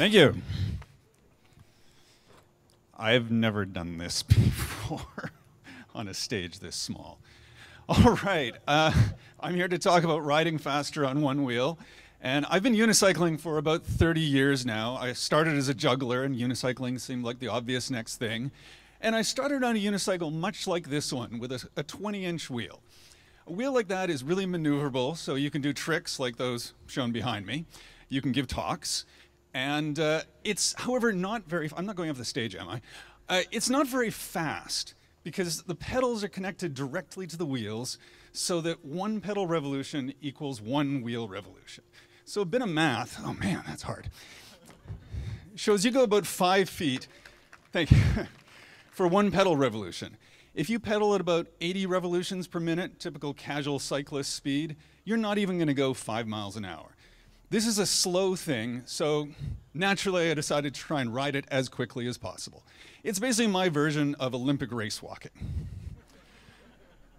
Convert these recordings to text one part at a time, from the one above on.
Thank you. I've never done this before on a stage this small. All right, I'm here to talk about riding faster on one wheel. And I've been unicycling for about 30 years now. I started as a juggler, and unicycling seemed like the obvious next thing. And I started on a unicycle much like this one, with a 20-inch wheel. A wheel like that is really maneuverable, so you can do tricks like those shown behind me. You can give talks. And it's, however, not very, I'm not going off the stage, am I? It's not very fast because the pedals are connected directly to the wheels so that one pedal revolution equals one wheel revolution. So a bit of math, oh man, that's hard. Shows you go about 5 feet, thank you, for one pedal revolution. If you pedal at about 80 revolutions per minute, typical casual cyclist speed, you're not even gonna go 5 miles an hour. This is a slow thing, so naturally I decided to try and ride it as quickly as possible. It's basically my version of Olympic race walking.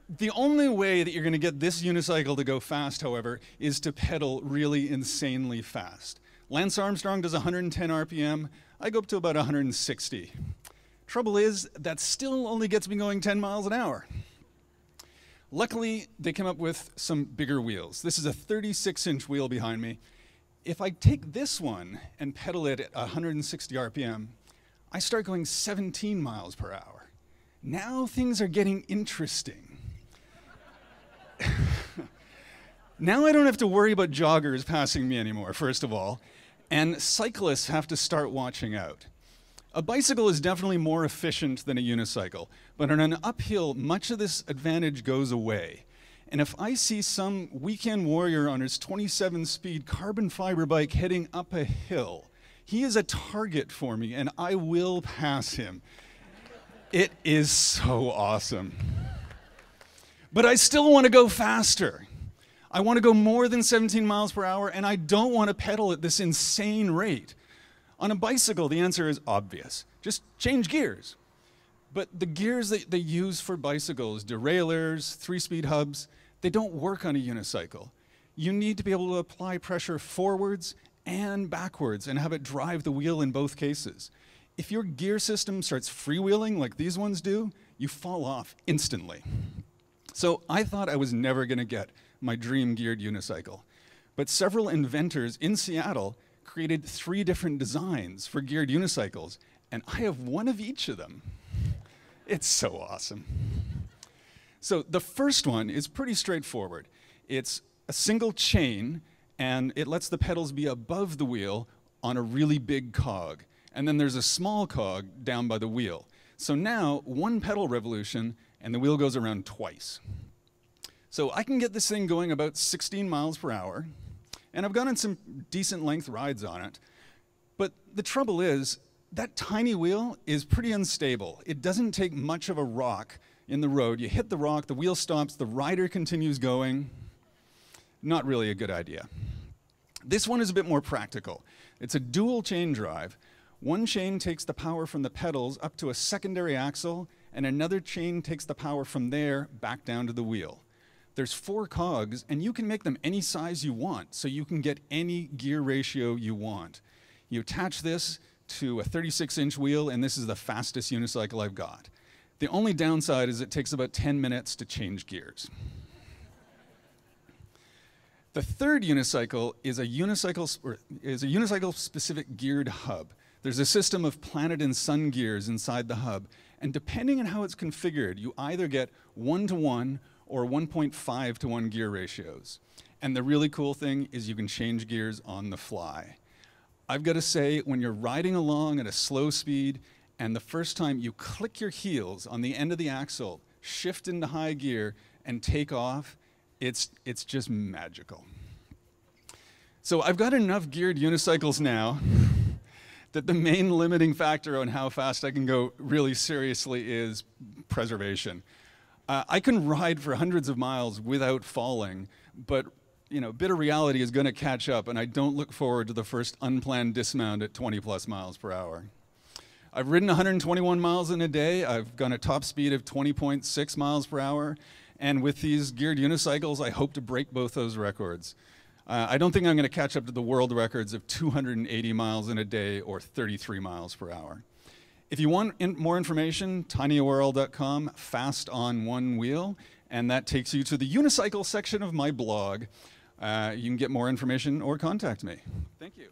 The only way that you're going to get this unicycle to go fast, however, is to pedal really insanely fast. Lance Armstrong does 110 RPM. I go up to about 160. Trouble is, that still only gets me going 10 miles an hour. Luckily, they came up with some bigger wheels. This is a 36-inch wheel behind me. If I take this one and pedal it at 160 RPM, I start going 17 miles per hour. Now things are getting interesting. Now I don't have to worry about joggers passing me anymore, first of all, and cyclists have to start watching out. A bicycle is definitely more efficient than a unicycle, but on an uphill, much of this advantage goes away. And if I see some weekend warrior on his 27-speed carbon fiber bike heading up a hill, he is a target for me, and I will pass him. It is so awesome. But I still want to go faster. I want to go more than 17 miles per hour, and I don't want to pedal at this insane rate. On a bicycle, the answer is obvious. Just change gears. But the gears that they use for bicycles, derailleurs, 3-speed hubs, they don't work on a unicycle. You need to be able to apply pressure forwards and backwards and have it drive the wheel in both cases. If your gear system starts freewheeling like these ones do, you fall off instantly. So I thought I was never going to get my dream geared unicycle. But several inventors in Seattle created 3 different designs for geared unicycles, and I have one of each of them. It's so awesome. So the first one is pretty straightforward. It's a single chain, and it lets the pedals be above the wheel on a really big cog. And then there's a small cog down by the wheel. So now, one pedal revolution, and the wheel goes around twice. So I can get this thing going about 16 miles per hour, and I've gone on some decent length rides on it. But the trouble is, that tiny wheel is pretty unstable. It doesn't take much of a rock in the road. You hit the rock, the wheel stops, the rider continues going. Not really a good idea. This one is a bit more practical. It's a dual chain drive. One chain takes the power from the pedals up to a secondary axle, and another chain takes the power from there back down to the wheel. There's 4 cogs, and you can make them any size you want, so you can get any gear ratio you want. You attach this to a 36-inch wheel, and this is the fastest unicycle I've got. The only downside is it takes about 10 minutes to change gears. The third unicycle is a unicycle-specific geared hub. There's a system of planet and sun gears inside the hub, and depending on how it's configured, you either get 1-to-1 or 1.5-to-1 gear ratios. And the really cool thing is you can change gears on the fly. I've got to say, when you're riding along at a slow speed, and the first time you click your heels on the end of the axle, shift into high gear, and take off, it's just magical. So I've got enough geared unicycles now that the main limiting factor on how fast I can go really seriously is preservation. I can ride for hundreds of miles without falling, but a bit of reality is going to catch up, and I don't look forward to the first unplanned dismount at 20+ miles per hour. I've ridden 121 miles in a day. I've gone a top speed of 20.6 miles per hour, and with these geared unicycles, I hope to break both those records. I don't think I'm going to catch up to the world records of 280 miles in a day or 33 miles per hour. If you want more information, tinyurl.com, fast on one wheel, and that takes you to the unicycle section of my blog. You can get more information or contact me. Thank you.